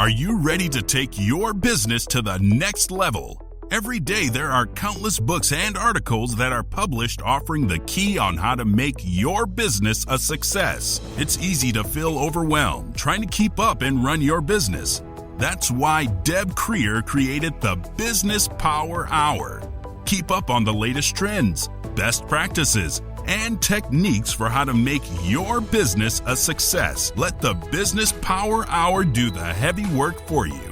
Are you ready to take your business to the next level? Every day there are countless books and articles that are published offering the key on how to make your business a success. It's easy to feel overwhelmed trying to keep up and run your business. That's why Deb Creer created the Business Power Hour. Keep up on the latest trends, best practices, and techniques for how to make your business a success. Let the Business Power Hour do the heavy work for you.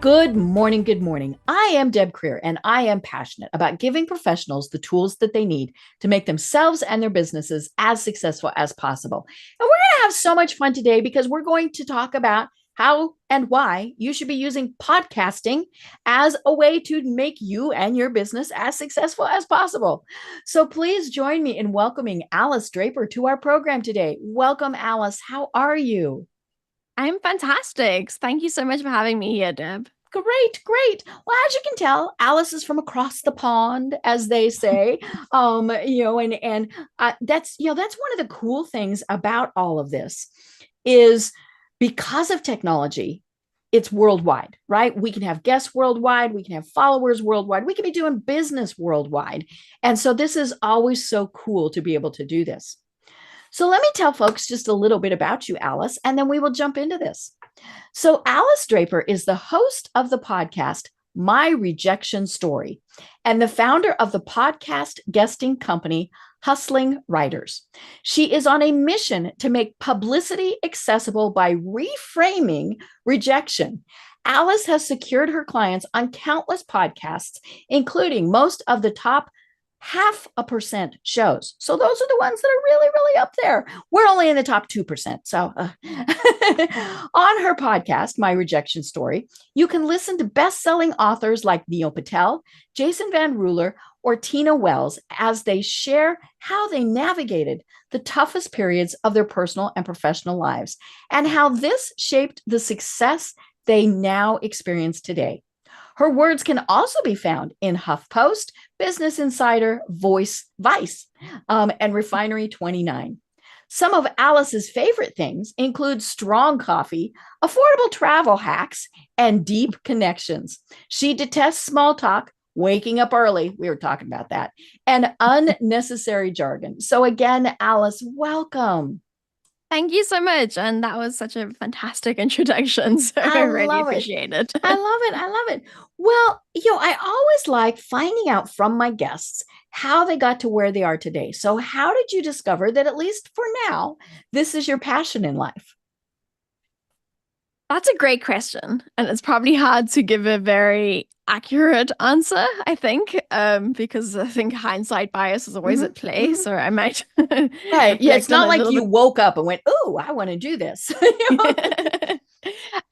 Good morning. Good morning. I am Deb Creer, and I am passionate about giving professionals the tools that they need to make themselves and their businesses as successful as possible. And we're going to have so much fun today because we're going to talk about how and why you should be using podcasting as a way to make you and your business as successful as possible. So please join me in welcoming Alice Draper to our program today. Welcome, Alice. How are you? I'm fantastic. Thank you so much for having me here, Deb. Great. Well, as you can tell, Alice is from across the pond, as they say. That's one of the cool things about all of this is because of technology, it's worldwide, right? We can have guests worldwide. We can have followers worldwide. We can be doing business worldwide. And so this is always so cool to be able to do this. So let me tell folks just a little bit about you, Alice, and then we will jump into this. So Alice Draper is the host of the podcast, My Rejection Story, and the founder of the podcast guesting company, Hustling Writers. She is on a mission to make publicity accessible by reframing rejection. Alice has secured her clients on countless podcasts, including most of the top 0.5% shows. So those are the ones that are really, really up there. We're only in the top 2%. So on her podcast, My Rejection Story, you can listen to best-selling authors like Neil Patel, Jason VanRuler, or Tina Wells as they share how they navigated the toughest periods of their personal and professional lives and how this shaped the success they now experience today. Her words can also be found in HuffPost, Business Insider, Vice, and Refinery 29. Some of Alice's favorite things include strong coffee, affordable travel hacks, and deep connections. She detests small talk, waking up early, we were talking about that, and unnecessary jargon. So again, Alice, welcome. Thank you so much. And that was such a fantastic introduction. So I really appreciate it. I love it. Well, I always like finding out from my guests how they got to where they are today. So how did you discover that, at least for now, this is your passion in life? That's a great question. And it's probably hard to give a very accurate answer, I think, because I think hindsight bias is always at play. So I might. Right. Yeah. It's not like you woke up and went, "Oh, I want to do this."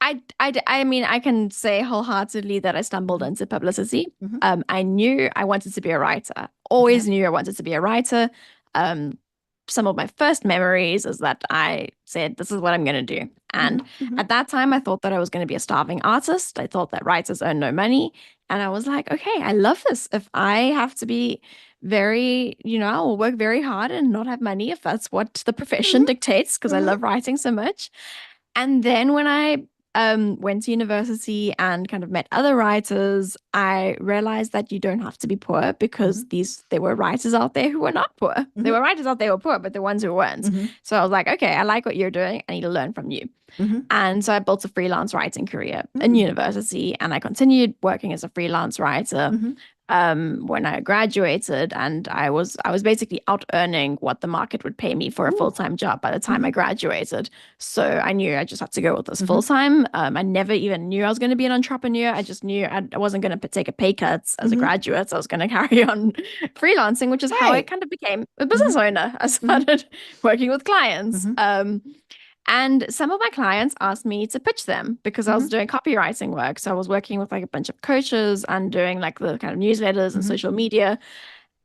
I mean, I can say wholeheartedly that I stumbled into publicity. I knew I wanted to be a writer. Always knew I wanted to be a writer. Some of my first memories is that I said, this is what I'm going to do. And at that time, I thought that I was going to be a starving artist. I thought that writers earn no money. And I was like, okay, I love this. If I have to be very, I will work very hard and not have money if that's what the profession dictates, because I love writing so much. And then when I went to university and kind of met other writers, I realized that you don't have to be poor, because there were writers out there who were not poor. There were writers out there who were poor, but the ones who weren't. So I was like, okay, I like what you're doing. I need to learn from you. And so I built a freelance writing career in university, and I continued working as a freelance writer when I graduated, and I was basically out earning what the market would pay me for a full-time job by the time I graduated. So I knew I just had to go with this full-time. I never even knew I was going to be an entrepreneur. I just knew I wasn't going to take a pay cut as a graduate. So I was going to carry on freelancing, which is how I kind of became a business owner. I started working with clients. And some of my clients asked me to pitch them because I was doing copywriting work. So I was working with like a bunch of coaches and doing like the kind of newsletters and social media.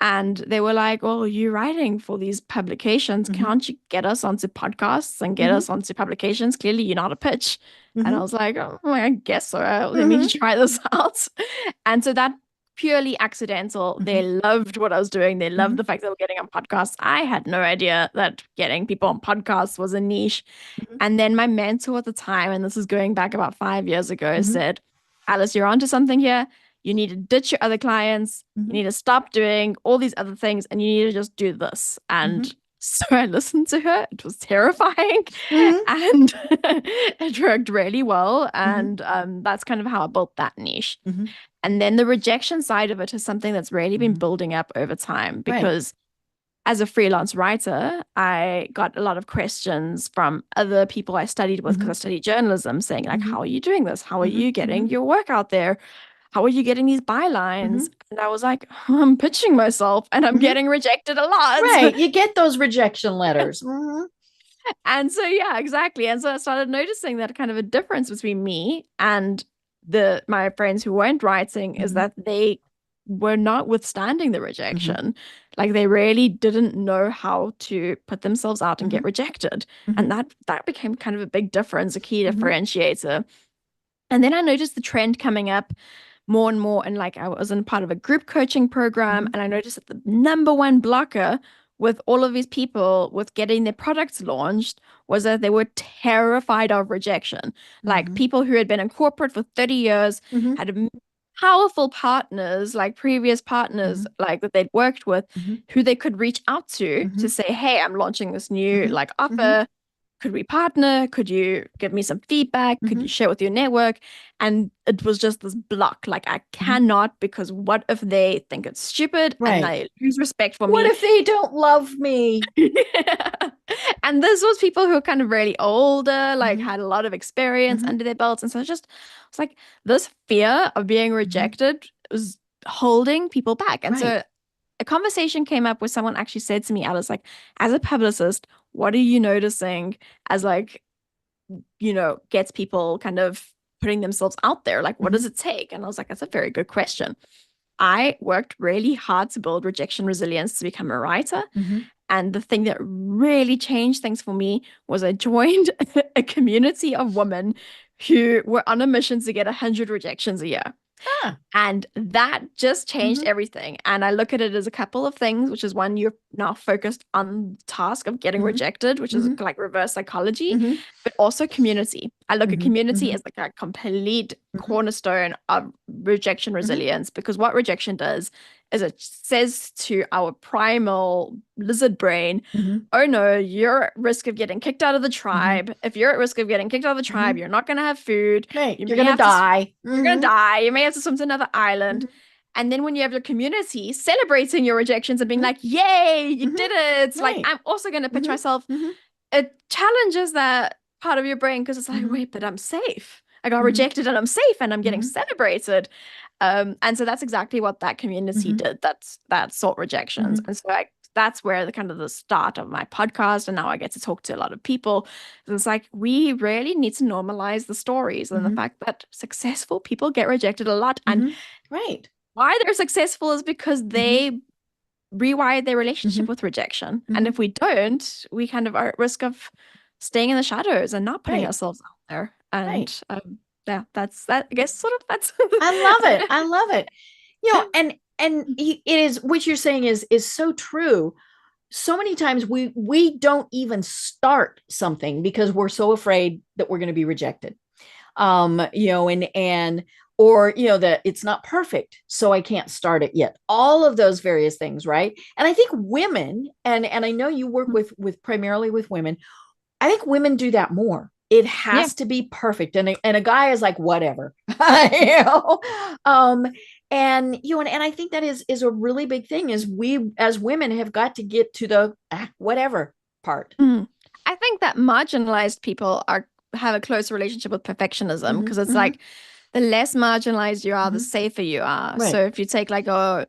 And they were like, "Oh, you're writing for these publications. Can't you get us onto podcasts and get us onto publications? Clearly, you're not a pitch." And I was like, "Oh, I guess so. Let me try this out." And so that purely accidental. They Mm-hmm. loved what I was doing. They loved Mm-hmm. the fact that we were getting on podcasts. I had no idea that getting people on podcasts was a niche. Mm-hmm. And then my mentor at the time, and this is going back about 5 years ago, Mm-hmm. said, Alice, you're onto something here. You need to ditch your other clients. You need to stop doing all these other things, and you need to just do this. Mm-hmm. And so I listened to her. It was terrifying, Mm-hmm. and it worked really well. Mm-hmm. And that's kind of how I built that niche. Mm-hmm. And then the rejection side of it is something that's really been Mm-hmm. building up over time Right. because as a freelance writer, I got a lot of questions from other people I studied with because I studied journalism saying like, Mm-hmm. how are you doing this? How are Mm-hmm. you getting your work out there? How are you getting these bylines? Mm-hmm. And I was like, I'm pitching myself and I'm Mm-hmm. getting rejected a lot. Right. You get those rejection letters. Mm-hmm. And so, yeah, exactly. And so I started noticing that kind of a difference between me and my friends who weren't writing is Mm-hmm. that they were not withstanding the rejection. Like they really didn't know how to put themselves out and get rejected. And that became kind of a big difference, a key differentiator. And then I noticed the trend coming up more and more. And like I was in part of a group coaching program, and I noticed that the number one blocker with all of these people with getting their products launched was that they were terrified of rejection. Like people who had been in corporate for 30 years had powerful partners, like previous partners, like that they'd worked with, who they could reach out to say, hey, I'm launching this new like offer. Could we partner? Could you give me some feedback? Could you share with your network? And it was just this block. Like, I cannot, because what if they think it's stupid and they lose respect for me? What if they don't love me? And this was people who were kind of really older, like had a lot of experience under their belts. And so it's like this fear of being rejected was holding people back. And so a conversation came up where someone actually said to me, Alice, like, as a publicist, what are you noticing as like, gets people kind of putting themselves out there? Like, what does it take? And I was like, that's a very good question. I worked really hard to build rejection resilience to become a writer. And the thing that really changed things for me was I joined a community of women who were on a mission to get 100 rejections a year. And that just changed everything. And I look at it as a couple of things, which is one, you're now focused on the task of getting rejected, which is like reverse psychology, but also community. I look at community as like a complete cornerstone of rejection resilience, because what rejection does is it says to our primal lizard brain, oh no, you're at risk of getting kicked out of the tribe. If you're at risk of getting kicked out of the tribe, you're not going to have food. You're going to die. You're going to die. You may have to swim to another island. And then when you have your community celebrating your rejections and being like, yay, you did it. Like, I'm also going to pitch myself. It challenges that part of your brain because it's like, wait, but I'm safe. I got rejected and I'm safe and I'm getting celebrated. And so that's exactly what that community did. That sought rejections. And so that's where the start of my podcast. And now I get to talk to a lot of people. It's like, we really need to normalize the stories and the fact that successful people get rejected a lot. And why they're successful is because they rewired their relationship with rejection. And if we don't, we kind of are at risk of staying in the shadows and not putting ourselves out there. And yeah, that's that. I guess sort of that's. I love it. And it is what you're saying is so true. So many times we don't even start something because we're so afraid that we're going to be rejected. Or that it's not perfect, so I can't start it yet. All of those various things, right? And I think women, and I know you work with primarily with women. I think women do that more. It has to be perfect. And a guy is like, whatever, and I think that is a really big thing is we as women have got to get to the whatever part. I think that marginalized people have a close relationship with perfectionism because it's like the less marginalized you are, the safer you are. So if you take like a,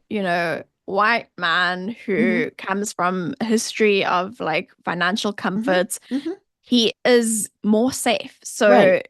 white man who comes from a history of like financial comforts, he is more safe. So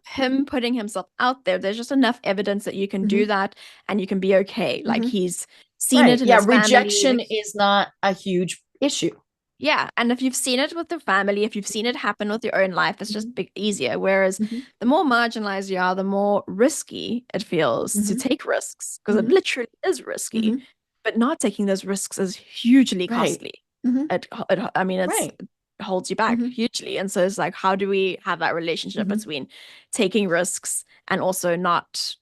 him putting himself out there, there's just enough evidence that you can do that and you can be okay. Like he's seen it in his family. Rejection is not a huge issue. Yeah. And if you've seen it with the family, if you've seen it happen with your own life, it's just easier. Whereas the more marginalized you are, the more risky it feels to take risks, because it literally is risky. But not taking those risks is hugely costly. I mean, it holds you back hugely. And so it's like, how do we have that relationship between taking risks and also not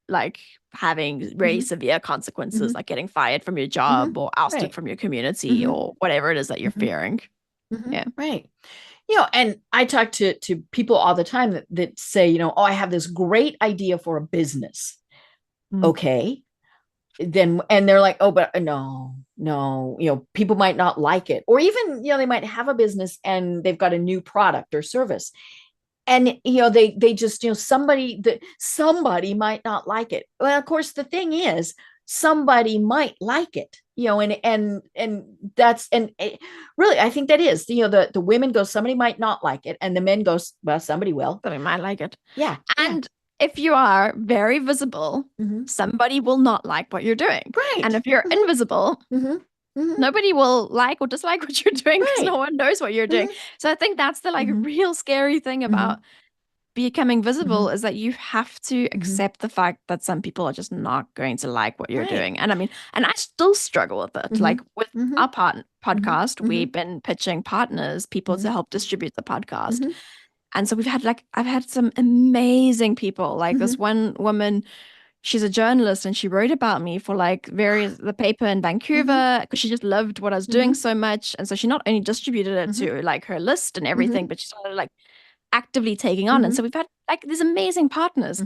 like having very severe consequences, like getting fired from your job or ousted from your community or whatever it is that you're fearing. Yeah. Right. You know, and I talk to people all the time that say, you know, oh, I have this great idea for a business. Okay. Then, and they're like, oh, but no, you know, people might not like it. Or even, you know, they might have a business and they've got a new product or service. And, you know, they just, you know, somebody might not like it. Well, of course, the thing is, somebody might like it, you know, and that's, and really, I think that is, you know, the women go, somebody might not like it. And the men go, well, somebody will. Somebody might like it. Yeah. And if you are very visible, somebody will not like what you're doing. Right. And if you're invisible, nobody will like or dislike what you're doing because no one knows what you're doing. So I think that's the like real scary thing about becoming visible is that you have to accept the fact that some people are just not going to like what you're doing. And I mean, and I still struggle with it. Like with our podcast, we've been pitching partners, people to help distribute the podcast. And so I've had some amazing people, like this one woman, she's a journalist and she wrote about me for like the paper in Vancouver because she just loved what I was doing so much. And so she not only distributed it to like her list and everything, but she started like actively taking on. And so we've had like these amazing partners.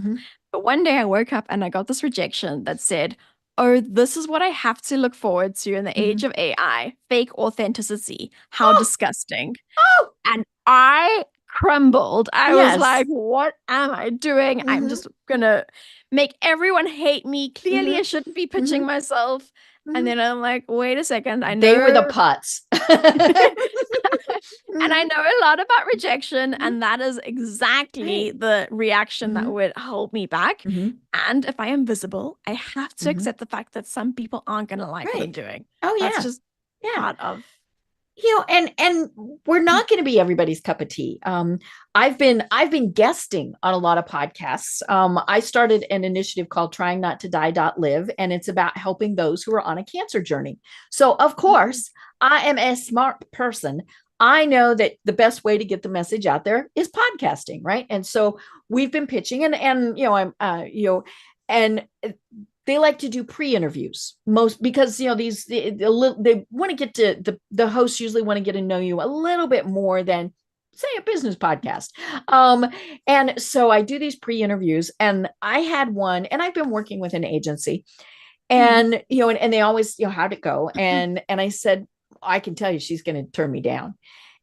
But one day I woke up and I got this rejection that said, oh, this is what I have to look forward to in the age of AI, fake authenticity. How disgusting. And I crumbled. I was like, what am I doing? I'm just gonna make everyone hate me. Clearly I shouldn't be pitching myself. And then I'm like, wait a second, I know they were the putts. And I know a lot about rejection, and that is exactly the reaction that would hold me back. And if I am visible, I have to accept the fact that some people aren't going to like what I'm doing. Oh yeah, that's just part of, you know, and we're not going to be everybody's cup of tea. I've been guesting on a lot of podcasts. I started an initiative called Trying Not to Die.live, and it's about helping those who are on a cancer journey. So of course, I am a smart person. I know that the best way to get the message out there is podcasting, right? And so we've been pitching, and you know, I'm you know, and they like to do pre-interviews most because, you know, they want to get to the hosts usually want to get to know you a little bit more than say a business podcast. And so I do these pre-interviews, and I had one, and I've been working with an agency, and, you know, and they always, you know, how'd it go? And I said, I can tell you she's going to turn me down.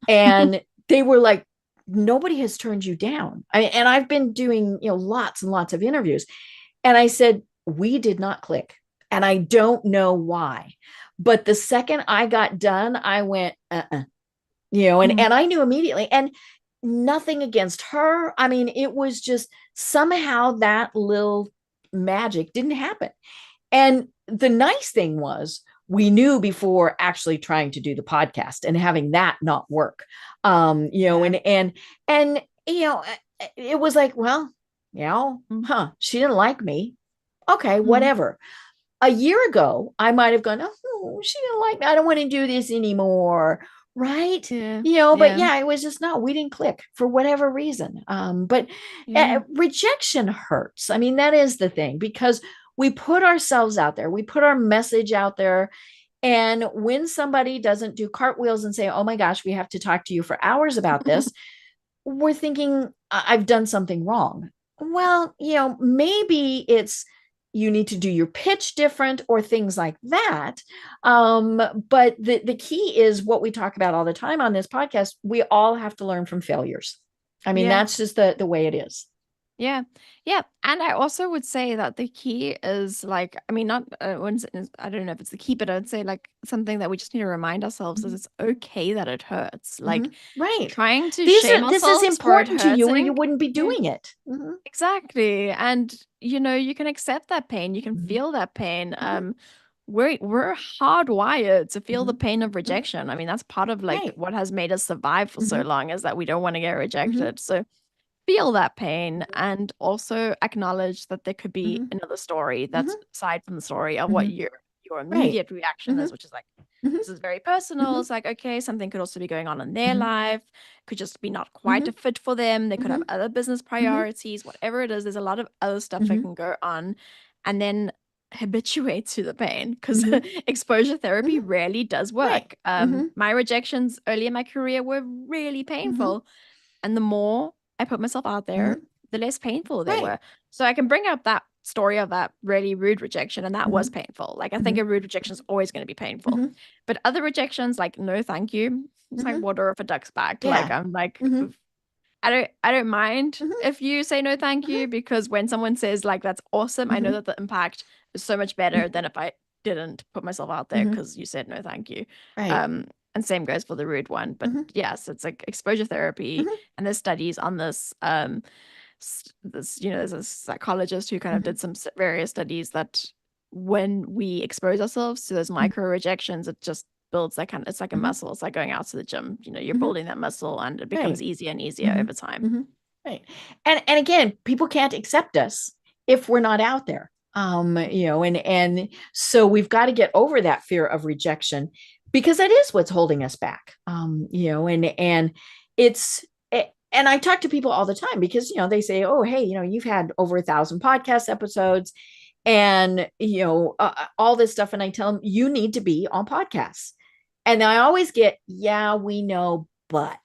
And they were like, nobody has turned you down. And I've been doing, you know, lots and lots of interviews. And I said, we did not click. And I don't know why. But the second I got done, I went, you know, and I knew immediately. And nothing against her. I mean, it was just somehow that little magic didn't happen. And the nice thing was, we knew before actually trying to do the podcast and having that not work. You know, and you know, it was like, well, you know, she didn't like me. Okay, whatever. A year ago, I might have gone, oh, she didn't like me. I don't want to do this anymore. Right. You know, but it was just, no, we didn't click for whatever reason. But rejection hurts. I mean, that is the thing, because we put ourselves out there, we put our message out there. And when somebody doesn't do cartwheels and say, oh my gosh, we have to talk to you for hours about this, we're thinking, I've done something wrong. Well, you know, maybe it's, you need to do your pitch different or things like that. But the key is what we talk about all the time on this podcast. We all have to learn from failures. I mean, that's just the way it is. Yeah. Yeah. And I also would say that the key is like, I mean, not, I don't know if it's the key, but I would say like something that we just need to remind ourselves is it's okay that it hurts. Like trying to shame this ourselves is important for it to you, or you hurting. wouldn't be doing it. Exactly. And, you know, you can accept that pain. You can feel that pain. we're hardwired to feel the pain of rejection. I mean, that's part of like what has made us survive for so long, is that we don't want to get rejected. So feel that pain, and also acknowledge that there could be another story that's aside from the story of what your immediate reaction is, which is like, this is very personal. It's like, okay, something could also be going on in their life, could just be not quite a fit for them. They could have other business priorities, whatever it is. There's a lot of other stuff that can go on, and then habituate to the pain, because exposure therapy rarely does work. My rejections early in my career were really painful, and the more I put myself out there, the less painful they were. So I can bring up that story of that really rude rejection, and that was painful. Like, I think a rude rejection is always going to be painful, but other rejections, like no thank you, it's like water off a duck's back. Like, I'm like, I don't mind if you say no thank you, because when someone says like, that's awesome, I know that the impact is so much better than if I didn't put myself out there because you said no thank you. And same goes for the rude one. But yes, it's like exposure therapy, and there's studies on this. There's a psychologist who kind of did some various studies that when we expose ourselves to those micro rejections, it just builds that kind of, it's like a muscle. It's like going out to the gym. You're building that muscle, and it becomes easier and easier over time. Right. And again, people can't accept us if we're not out there. And so we've got to get over that fear of rejection, because that is what's holding us back. And it's, and I talk to people all the time, because, they say, oh, hey, you've had over 1,000 podcast episodes and, all this stuff. And I tell them, you need to be on podcasts. And I always get, yeah, we know, but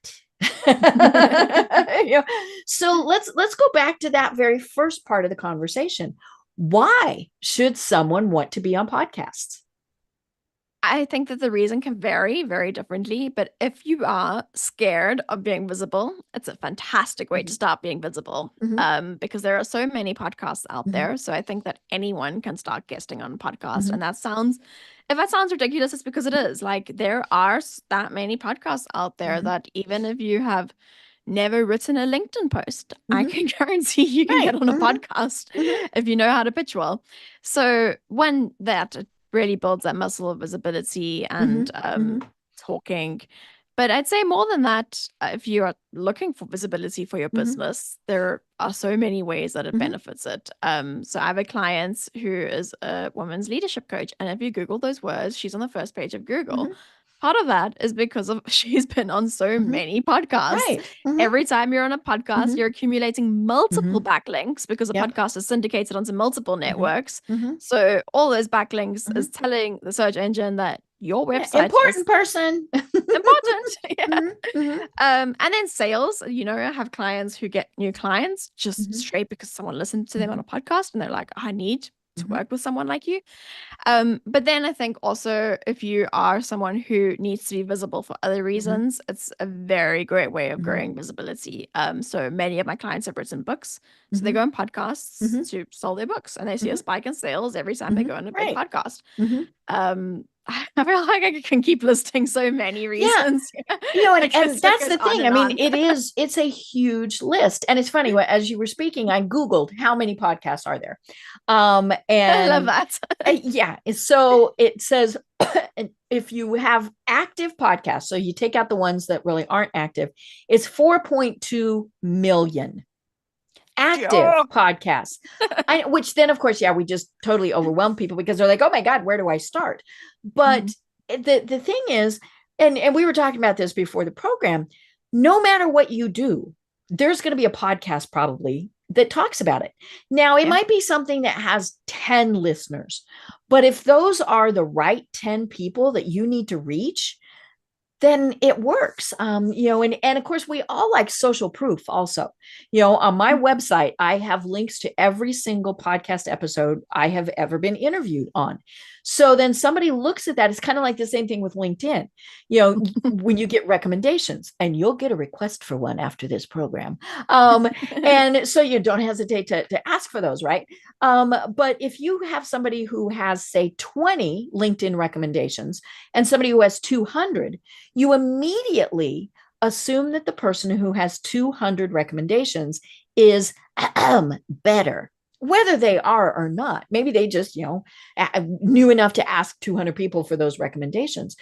so let's go back to that very first part of the conversation. Why should someone want to be on podcasts? I think that the reason can vary very differently, but if you are scared of being visible, it's a fantastic way to start being visible, because there are so many podcasts out there. So I think that anyone can start guesting on a podcast. And if that sounds ridiculous, it's because it is. Like, there are that many podcasts out there that even if you have never written a LinkedIn post, I can guarantee you can get on a podcast if you know how to pitch well. So when that really builds that muscle of visibility and talking. But I'd say more than that, if you are looking for visibility for your business, there are so many ways that it benefits it. So I have a client who is a women's leadership coach, and if you Google those words, she's on the first page of Google. Part of that is because she's been on so many podcasts. Every time you're on a podcast, you're accumulating multiple backlinks, because a podcast is syndicated onto multiple networks. So all those backlinks is telling the search engine that your website important person. Important. And then sales, I have clients who get new clients just straight because someone listened to them on a podcast, and they're like, I need to work with someone like you. But then I think also, if you are someone who needs to be visible for other reasons, it's a very great way of growing visibility. So many of my clients have written books, so they go on podcasts to sell their books, and they see a spike in sales every time they go on a big podcast. I feel like I can keep listing so many reasons. And that's the thing. I mean, it's a huge list. And it's funny, as you were speaking, I Googled how many podcasts are there. And I love that. So it says, if you have active podcasts, so you take out the ones that really aren't active, it's 4.2 million active podcasts, which then, of course, we just totally overwhelm people, because they're like, oh my God, where do I start? But the thing is, and we were talking about this before the program, no matter what you do, there's going to be a podcast probably that talks about it. Now, it might be something that has 10 listeners, but if those are the right 10 people that you need to reach, then it works. And of course, we all like social proof also. On my website, I have links to every single podcast episode I have ever been interviewed on. So then somebody looks at that. It's kind of like the same thing with LinkedIn. When you get recommendations, and you'll get a request for one after this program. And so you don't hesitate to ask for those, right? But if you have somebody who has, say, 20 LinkedIn recommendations and somebody who has 200, you immediately assume that the person who has 200 recommendations is better. whether they are or not. Maybe they just, knew enough to ask 200 people for those recommendations.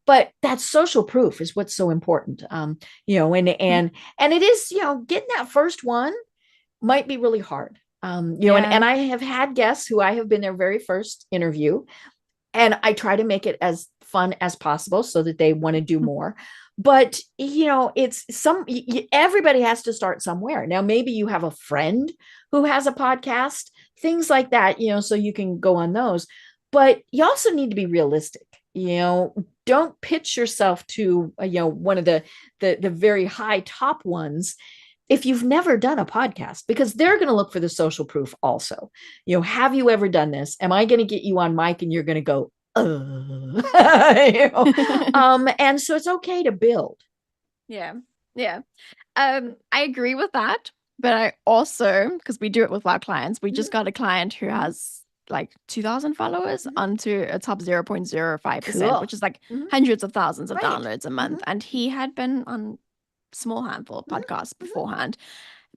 But that social proof is what's so important. And it is, getting that first one might be really hard. And I have had guests who I have been their very first interview, and I try to make it as fun as possible so that they want to do more. But, everybody has to start somewhere. Now, maybe you have a friend who has a podcast, things like that, so you can go on those. But you also need to be realistic. Don't pitch yourself to, one of the very high top ones if you've never done a podcast, because they're going to look for the social proof also. Have you ever done this? Am I going to get you on mic and you're going to go, and so it's okay to build. Yeah. I agree with that, but I also, because we do it with our clients, we just got a client who has like 2,000 followers onto a top 0.05%, Cool. which is like hundreds of thousands of downloads a month. Mm-hmm. And he had been on small handful of podcasts beforehand.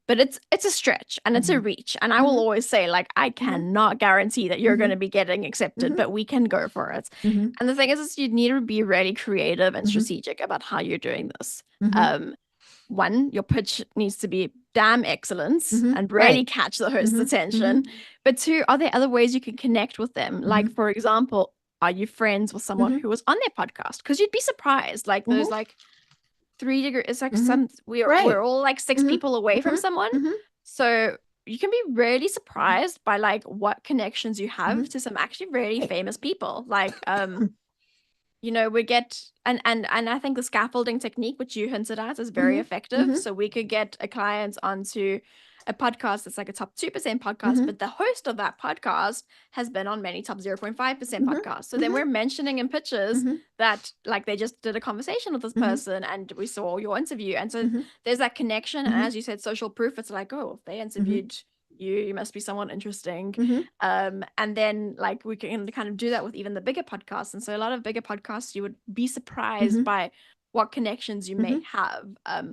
But it's a stretch and it's a reach. And I will always say, like, I cannot guarantee that you're going to be getting accepted, but we can go for it. And the thing is you need to be really creative and strategic about how you're doing this. One, your pitch needs to be damn excellent and really catch the host's attention. But two, are there other ways you can connect with them? Like, for example, are you friends with someone who was on their podcast? Because you'd be surprised. Like, there's like 3 degrees. It's like we're all like 6 people away from someone. So you can be really surprised by like what connections you have to some actually really famous people. Like, we get and I think the scaffolding technique, which you hinted at, is very effective. So we could get a client onto a podcast that's like a top 2% podcast, but the host of that podcast has been on many top 0.5% podcasts. So then we're mentioning in pitches that like they just did a conversation with this person and we saw your interview. And so there's that connection. And as you said, social proof, it's like, oh, if they interviewed you must be someone interesting. And then like we can kind of do that with even the bigger podcasts. And so a lot of bigger podcasts, you would be surprised by what connections you may have,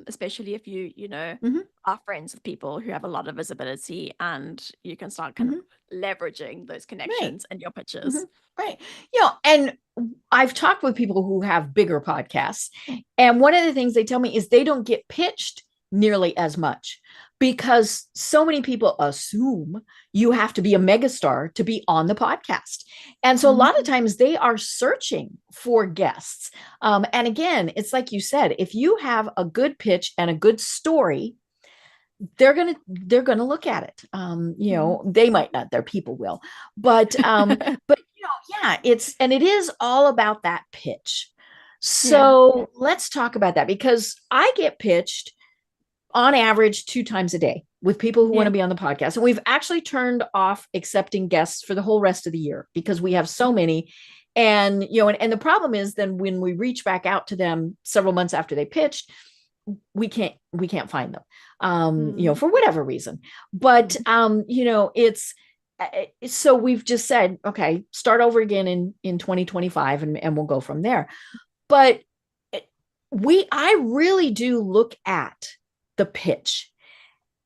especially if you are friends with people who have a lot of visibility, and you can start kind of leveraging those connections in your pitches. Right. And I've talked with people who have bigger podcasts, and one of the things they tell me is they don't get pitched nearly as much because so many people assume you have to be a megastar to be on the podcast. And so a lot of times they are searching for guests. And again, it's like you said, if you have a good pitch and a good story, they're going to look at it. They might not, their people will, but it is all about that pitch. So let's talk about that, because I get pitched on average 2 times a day with people who want to be on the podcast. And we've actually turned off accepting guests for the whole rest of the year because we have so many. And, and the problem is then when we reach back out to them several months after they pitched, we can't find them, for whatever reason. But, it's, so we've just said, okay, start over again in 2025 and we'll go from there. But I really do look at the pitch,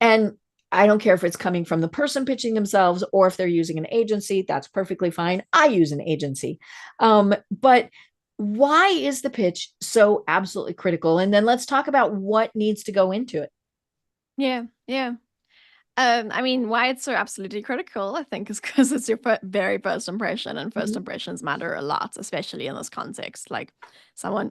and I don't care if it's coming from the person pitching themselves or if they're using an agency. That's perfectly fine. I use an agency. But why is the pitch so absolutely critical? And then let's talk about what needs to go into it. Yeah. I mean, why it's so absolutely critical, I think, is because it's your very first impression, and first impressions matter a lot, especially in this context. Like, someone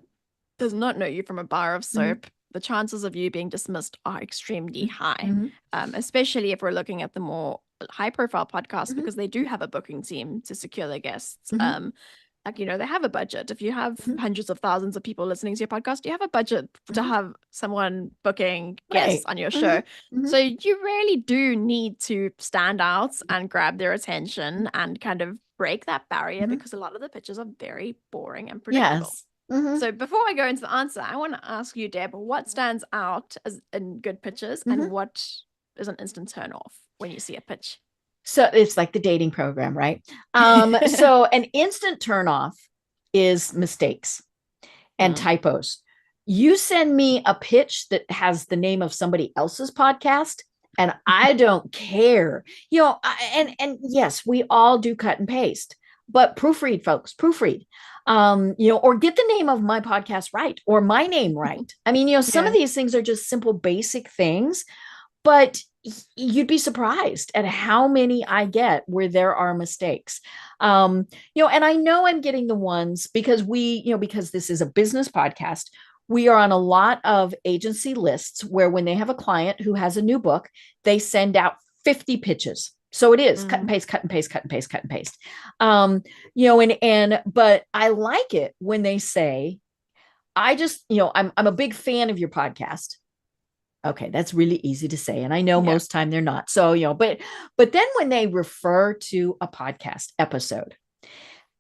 does not know you from a bar of soap. The chances of you being dismissed are extremely high, especially if we're looking at the more high-profile podcasts, because they do have a booking team to secure their guests. They have a budget. If you have hundreds of thousands of people listening to your podcast, you have a budget to have someone booking guests on your show. So you really do need to stand out and grab their attention and kind of break that barrier, because a lot of the pitches are very boring and predictable. Yes. So before I go into the answer, I want to ask you, Deb, what stands out as in good pitches and what is an instant turn off when you see a pitch? So it's like the dating program, right? So an instant turn off is mistakes and typos. You send me a pitch that has the name of somebody else's podcast, and I don't care. And yes, we all do cut and paste, but proofread, folks, proofread. Or get the name of my podcast right, or my name right. I mean, some of these things are just simple, basic things, but you'd be surprised at how many I get where there are mistakes. And I know I'm getting the ones because because this is a business podcast, we are on a lot of agency lists where when they have a client who has a new book, they send out 50 pitches. So it is cut and paste, cut and paste, cut and paste, cut and paste. But I like it when they say, I'm a big fan of your podcast. Okay, that's really easy to say. And I know most time they're not. So, but then when they refer to a podcast episode,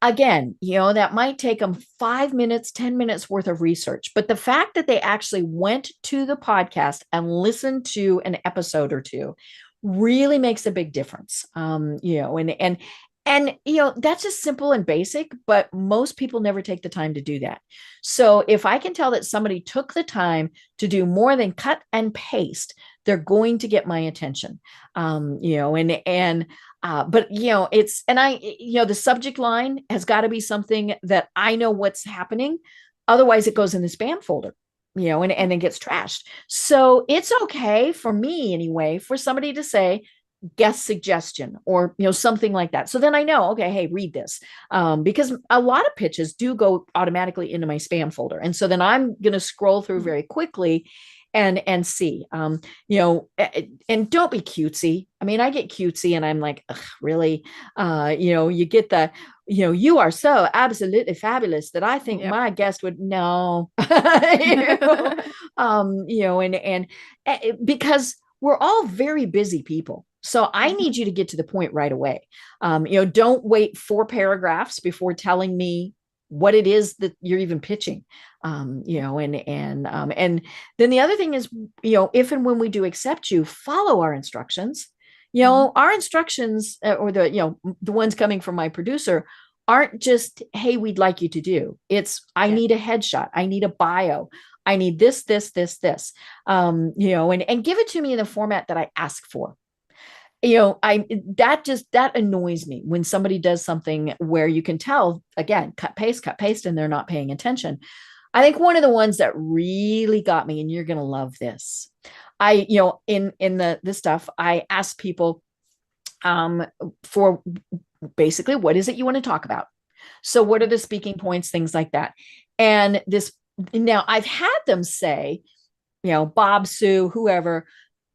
again, that might take them 5 minutes, 10 minutes worth of research. But the fact that they actually went to the podcast and listened to an episode or two really makes a big difference. And that's just simple and basic, but most people never take the time to do that. So if I can tell that somebody took the time to do more than cut and paste, they're going to get my attention. The subject line has got to be something that I know what's happening. Otherwise it goes in the spam folder, and then gets trashed. So it's okay for me anyway, for somebody to say, guest suggestion or something like that. So then I know, okay, hey, read this, because a lot of pitches do go automatically into my spam folder, and so then I'm going to scroll through very quickly and see, and don't be cutesy. I mean, I get cutesy and I'm like, really, you get the, you are so absolutely fabulous that I think my guest would know, because we're all very busy people. So I need you to get to the point right away. Don't wait 4 paragraphs before telling me what it is that you're even pitching. And then the other thing is, if and when we do accept you, follow our instructions. Our instructions, or the ones coming from my producer, aren't just, hey, we'd like you to do. It's, I need a headshot. I need a bio. I need this, and give it to me in the format that I ask for. That annoys me when somebody does something where you can tell, again, cut, paste, and they're not paying attention. I think one of the ones that really got me, and you're going to love this. In the stuff, I ask people, for basically, what is it you want to talk about? So what are the speaking points, things like that. And now I've had them say, Bob, Sue, whoever,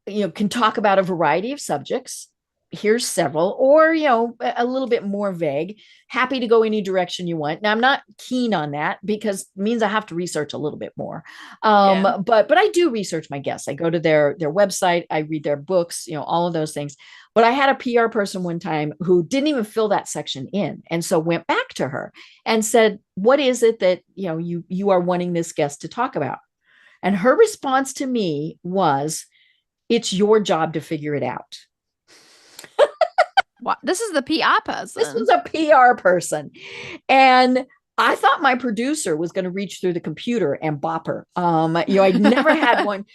can talk about a variety of subjects. Here's several, or, a little bit more vague. Happy to go any direction you want. Now, I'm not keen on that because it means I have to research a little bit more. But I do research my guests. I go to their website, I read their books, all of those things. But I had a PR person one time who didn't even fill that section in. And so went back to her and said, what is it that, you are wanting this guest to talk about? And her response to me was, it's your job to figure it out. What? This is the PR person. This was a PR person. And I thought my producer was going to reach through the computer and bop her. I'd never had one,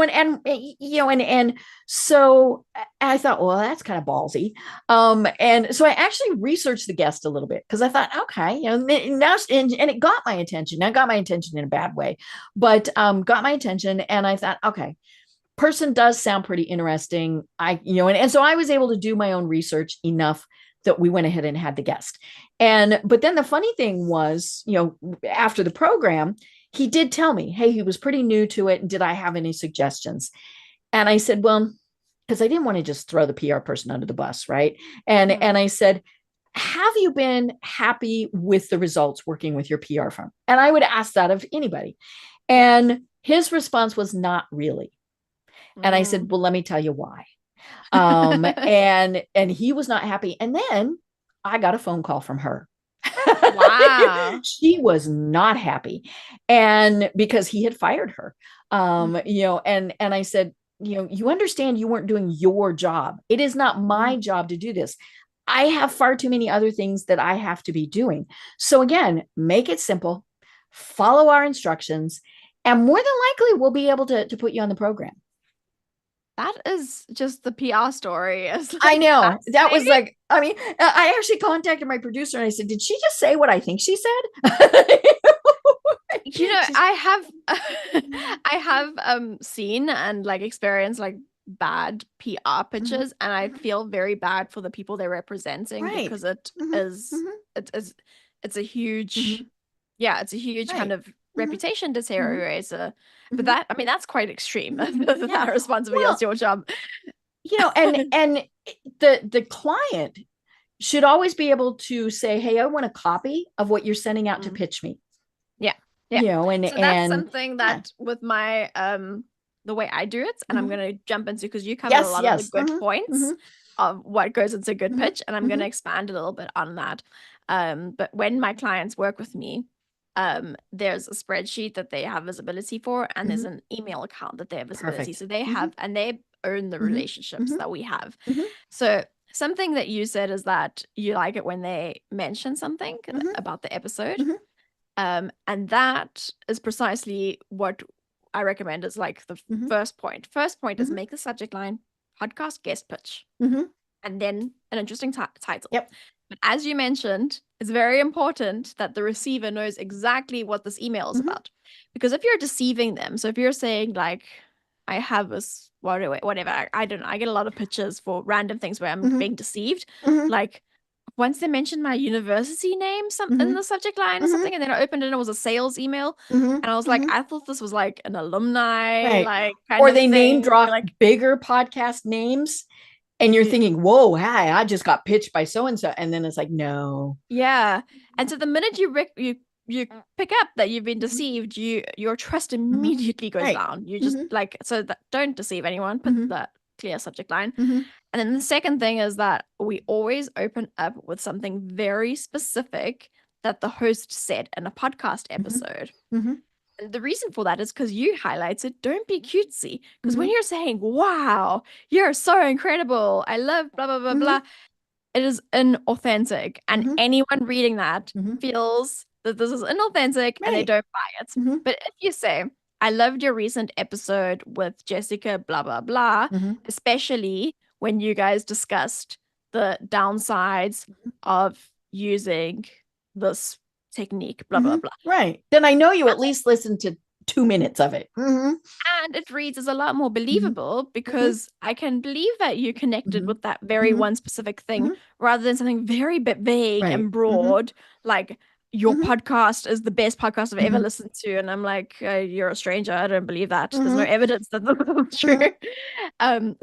and so I thought, well, that's kind of ballsy. And so I actually researched the guest a little bit because I thought, okay, now, and it got my attention. Now, it got my attention in a bad way, but got my attention. And I thought, okay, person does sound pretty interesting. And so I was able to do my own research enough that we went ahead and had the guest. But then the funny thing was, after the program, he did tell me, hey, he was pretty new to it. And did I have any suggestions? And I said, well, because I didn't want to just throw the PR person under the bus. Right. And I said, have you been happy with the results working with your PR firm? And I would ask that of anybody. And his response was not really. And I said, well, let me tell you why. And he was not happy. And then I got a phone call from her. Wow. She was not happy. And because he had fired her, and I said, you understand you weren't doing your job. It is not my job to do this. I have far too many other things that I have to be doing. So again, make it simple, follow our instructions, and more than likely we'll be able to put you on the program. That is just the PR story. I know. That was like, I mean, I actually contacted my producer and I said, did she just say what I think she said? I have seen and like experienced like bad PR pitches, and I feel very bad for the people they're representing because it's a huge it's a huge kind of reputation deteriorator. But that's quite extreme. That responsibility is your job. And the client should always be able to say, hey, I want a copy of what you're sending out to pitch me. Yeah. So that's something that with my the way I do it, and I'm going to jump into, because you covered a lot of the good points of what goes into a good pitch, and I'm going to expand a little bit on that. But when my clients work with me, there's a spreadsheet that they have visibility for, and there's an email account that they have visibility. So they have, and they own the relationships that we have. So something that you said is that you like it when they mention something about the episode. And that is precisely what I recommend is like the first point. First point is make the subject line podcast guest pitch, and then an interesting title. But as you mentioned, it's very important that the receiver knows exactly what this email is about. Because if you're deceiving them, so if you're saying like, I have this, whatever, I don't know, I get a lot of pitches for random things where I'm being deceived. Like, once they mentioned my university name in the subject line or something, and then I opened it and it was a sales email, and I was like, I thought this was like an alumni, like kind or of they thing. name drop like bigger podcast names, and you're thinking, whoa, hi, I just got pitched by so and so, and then it's like, no. And so the minute you pick up that you've been deceived, your trust immediately goes down. You just don't deceive anyone. Put that clear subject line. And then the second thing is that we always open up with something very specific that the host said in a podcast episode. And the reason for that is because you highlighted, don't be cutesy. Because when you're saying, wow, you're so incredible, I love blah, blah, blah, blah, it is inauthentic. And anyone reading that feels that this is inauthentic and they don't buy it. But if you say, I loved your recent episode with Jessica, blah, blah, blah, especially when you guys discussed the downsides of using this technique, blah, blah, blah. Right. Then I know you at least listened to 2 minutes of it. And it reads as a lot more believable because I can believe that you connected with that very one specific thing rather than something very vague and broad, like your podcast is the best podcast I've ever listened to. And I'm like, you're a stranger. I don't believe that. There's no evidence that that's true.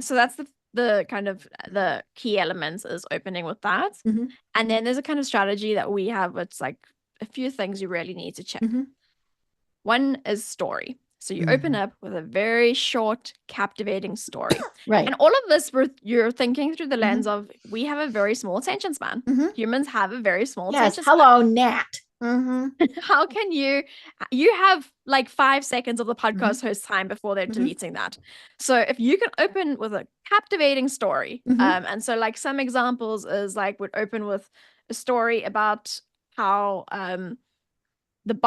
So that's the kind of the key elements is opening with that. And then there's a kind of strategy that we have. It's like a few things you really need to check. One is story. So you open up with a very short, captivating story. And all of this, you're thinking through the lens of, we have a very small attention span. Humans have a very small attention span. Hello, Nat. How can you have like 5 seconds of the podcast host's time before they're deleting that. So if you can open with a captivating story, and so like some examples is like would open with a story about how the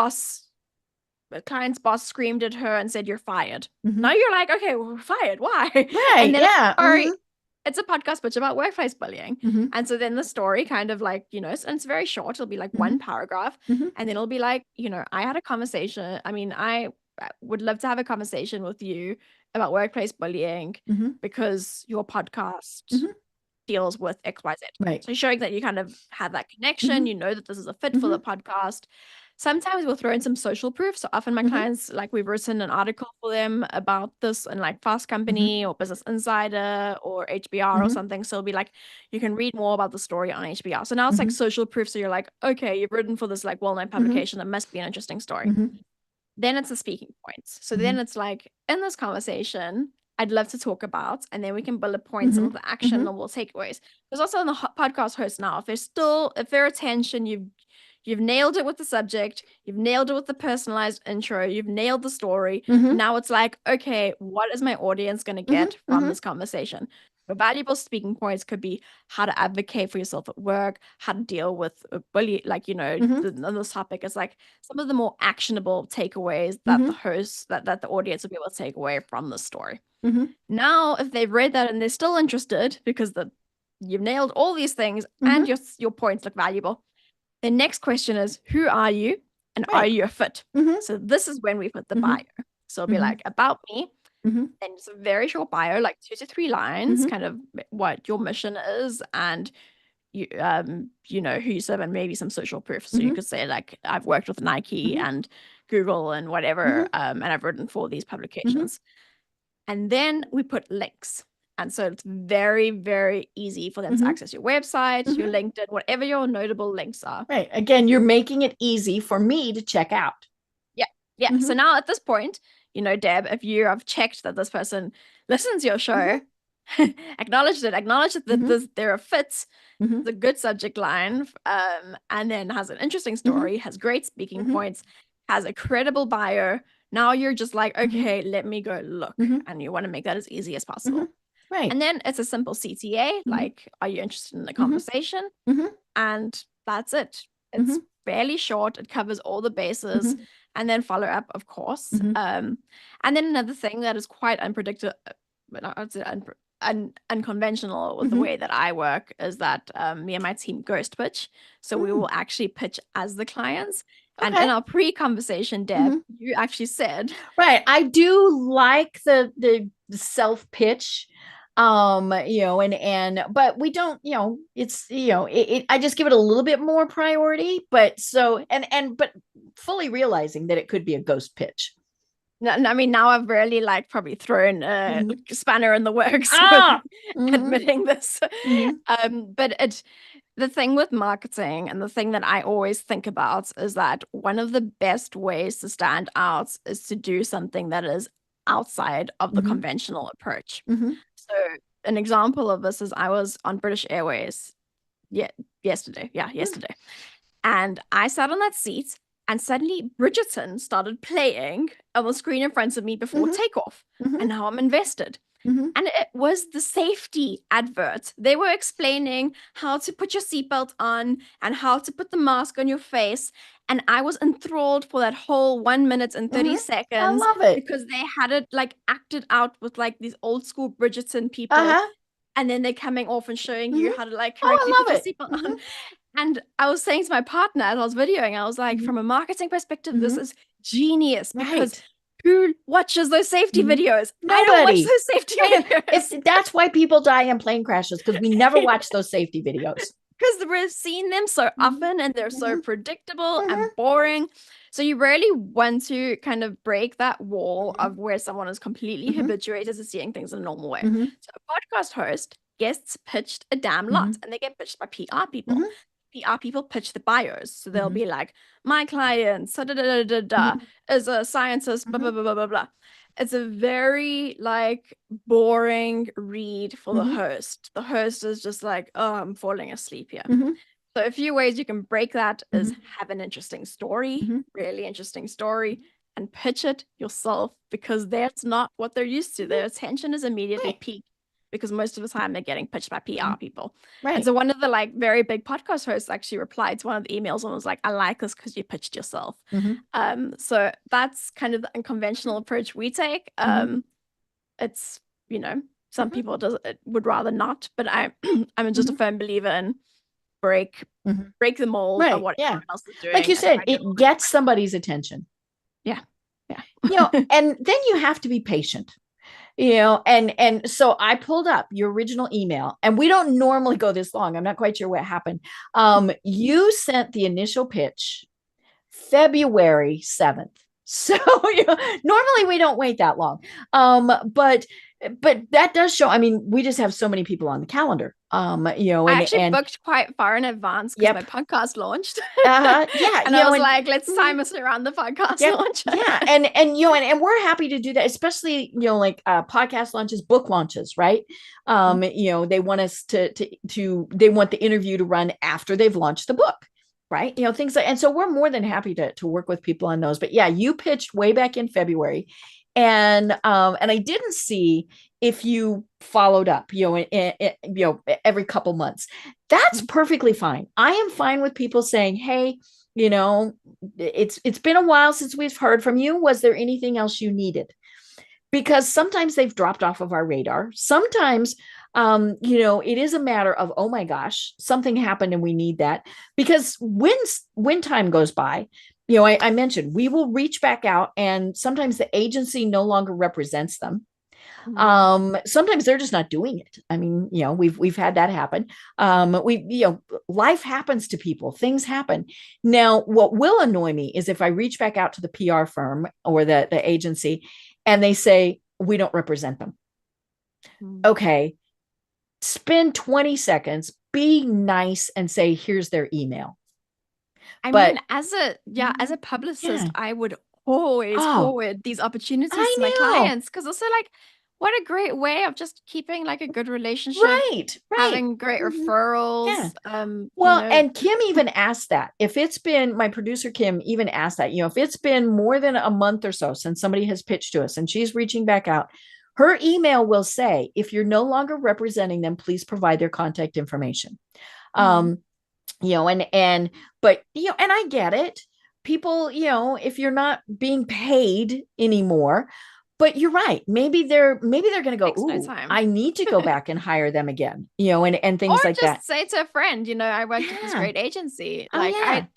client's boss screamed at her and said, you're fired. Now you're like, okay, well, we're fired. Why? And then it's a podcast pitch about workplace bullying. And so then the story kind of like, and it's very short. It'll be like one paragraph. And then it'll be like, I had a conversation. I mean, I would love to have a conversation with you about workplace bullying because your podcast deals with XYZ. So showing that you kind of have that connection, you know that this is a fit for the podcast. Sometimes we'll throw in some social proof. So often my clients, like we've written an article for them about this in like Fast Company or Business Insider or HBR or something. So it'll be like, you can read more about the story on HBR. So now it's like social proof. So you're like, okay, you've written for this like well-known publication. That must be an interesting story. Then it's the speaking points. So then it's like, in this conversation, I'd love to talk about, and then we can bullet point some of the actionable takeaways. There's also on the podcast host now, if their attention, you've nailed it with the subject, you've nailed it with the personalized intro, you've nailed the story. Now it's like, okay, what is my audience going to get from this conversation? Valuable speaking points could be how to advocate for yourself at work, how to deal with a bully, like, this topic is like some of the more actionable takeaways that the host, that the audience will be able to take away from the story. Now, if they've read that and they're still interested because you've nailed all these things and your points look valuable, the next question is, who are you and are you a fit? So this is when we put the bio. So it'll be like, about me. And it's a very short bio, like 2 to 3 lines, kind of what your mission is and you who you serve, and maybe some social proof. So you could say like, I've worked with Nike and Google and whatever, and I've written for these publications. And then we put links. And so it's very, very easy for them to access your website, your LinkedIn, whatever your notable links are. Right. Again, you're making it easy for me to check out. Yeah. So now at this point, Deb, if you have checked that this person listens to your show, acknowledge that they're a fit, the good subject line, and then has an interesting story, has great speaking points, has a credible bio. Now you're just like, okay, let me go look. And you want to make that as easy as possible. Right. And then it's a simple CTA, like, are you interested in the conversation? And that's it. It's fairly short. It covers all the bases. And then follow up, of course. And then another thing that is quite unpredictable, unconventional with the way that I work is that me and my team ghost pitch. So we will actually pitch as the clients. And in our pre-conversation, Deb, you actually said, right, I do like the self pitch, but we don't, it's, I just give it a little bit more priority, but fully realizing that it could be a ghost pitch. No, I mean, now I've really probably thrown a spanner in the works admitting this. But the thing with marketing, and the thing that I always think about, is that one of the best ways to stand out is to do something that is outside of the conventional approach. So an example of this is I was on British Airways yesterday. And I sat on that seat, and suddenly Bridgerton started playing on the screen in front of me before takeoff. And now I'm invested. And it was the safety advert. They were explaining how to put your seatbelt on and how to put the mask on your face. And I was enthralled for that whole 1 minute and 30 seconds. I love it. Because they had it acted out with these old school Bridgerton people. And then they're coming off and showing you how to correctly put your seatbelt on. And I was saying to my partner as I was videoing, I was like, from a marketing perspective, this is genius, because who watches those safety videos? Nobody. I don't watch those safety videos. That's why people die in plane crashes, because we never watch those safety videos. Because we've seen them so often and they're so predictable and boring. So you really want to kind of break that wall of where someone is completely habituated to seeing things in a normal way. So a podcast host gets pitched a damn lot, and they get pitched by PR people. PR people pitch the bios. So they'll be like, my client is a scientist, blah, blah, blah, blah, blah, blah. It's a very boring read for the host. The host is just like, oh, I'm falling asleep here. So a few ways you can break that is have an interesting story, really interesting story, and pitch it yourself, because that's not what they're used to. Their attention is immediately piqued, because most of the time they're getting pitched by PR people. And so one of the very big podcast hosts actually replied to one of the emails and was like, I like this because you pitched yourself. So that's kind of the unconventional approach we take. It's, some people would rather not, but I'm just a firm believer in break the mold of what everyone else is doing. Like you said, it gets somebody's attention. Yeah. And then you have to be patient. And so I pulled up your original email, and we don't normally go this long. I'm not quite sure what happened. You sent the initial pitch February 7th. So normally we don't wait that long. But that does show, I mean, we just have so many people on the calendar. I actually booked quite far in advance because my podcast launched. And I was like, let's time us around the podcast launch. And we're happy to do that, especially podcast launches, book launches, right? They want us they want the interview to run after they've launched the book. Right. Things and so we're more than happy to work with people on those. But you pitched way back in February, and I didn't see if you followed up, every couple months. That's perfectly fine. I am fine with people saying, hey, it's been a while since we've heard from you. Was there anything else you needed? Because sometimes they've dropped off of our radar. Sometimes it is a matter of, oh my gosh, something happened and we need that. Because when time goes by, I mentioned we will reach back out, and sometimes the agency no longer represents them. Sometimes they're just not doing it. I mean, we've had that happen. Life happens to people, things happen. Now, what will annoy me is if I reach back out to the PR firm or the agency and they say, we don't represent them. Okay. Spend 20 seconds, be nice, and say, here's their email. I mean, as a publicist, I would always forward these opportunities to my clients, because also, like, what a great way of just keeping like a good relationship, right. Having great referrals. And Kim even asked that. If it's been, my producer Kim even asked that, if it's been more than a month or so since somebody has pitched to us and she's reaching back out, her email will say, if you're no longer representing them, please provide their contact information. And I get it. People, if you're not being paid anymore, but you're right. Maybe they're going to go, ooh, I need to go back and hire them again, and things like that. Or just say to a friend, I worked at this great agency. I have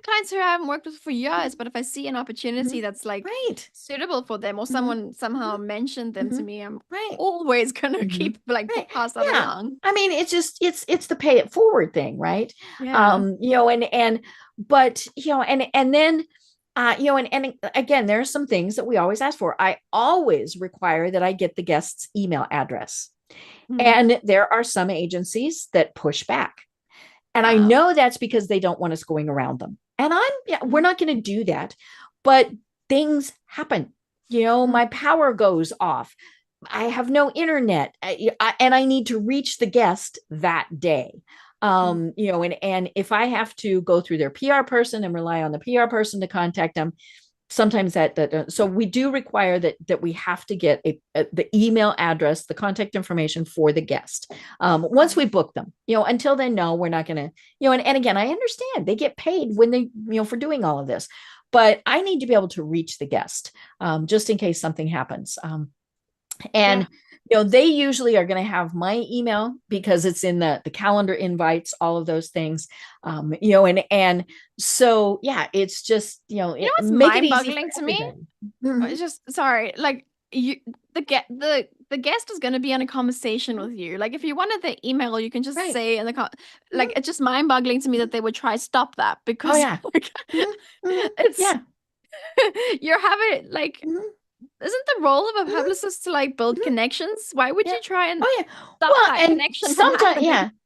clients who I haven't worked with for years, but if I see an opportunity that's like suitable for them, or someone somehow mentioned them to me, I'm always going to keep pass that along. I mean, it's just, it's the pay it forward thing, right? And then, and again, there are some things that we always ask for. I always require that I get the guest's email address. And there are some agencies that push back. And I know that's because they don't want us going around them. And we're not going to do that. But things happen. My power goes off. I have no internet, and I need to reach the guest that day. And if I have to go through their PR person and rely on the PR person to contact them, sometimes so we do require that we have to get the email address, the contact information for the guest. Once we book them, until then, no, we're not going to, and again, I understand they get paid when they, for doing all of this, but I need to be able to reach the guest, just in case something happens. They usually are going to have my email because it's in the calendar invites, all of those things. And so, it's just, it's mind-boggling to me. It's just, sorry, like the guest is going to be in a conversation with you. Like, if you wanted the email, you can just say in the it's just mind-boggling to me that they would try stop that, because it's you're having isn't the role of a publicist to build connections? Why would you try and stop that connection?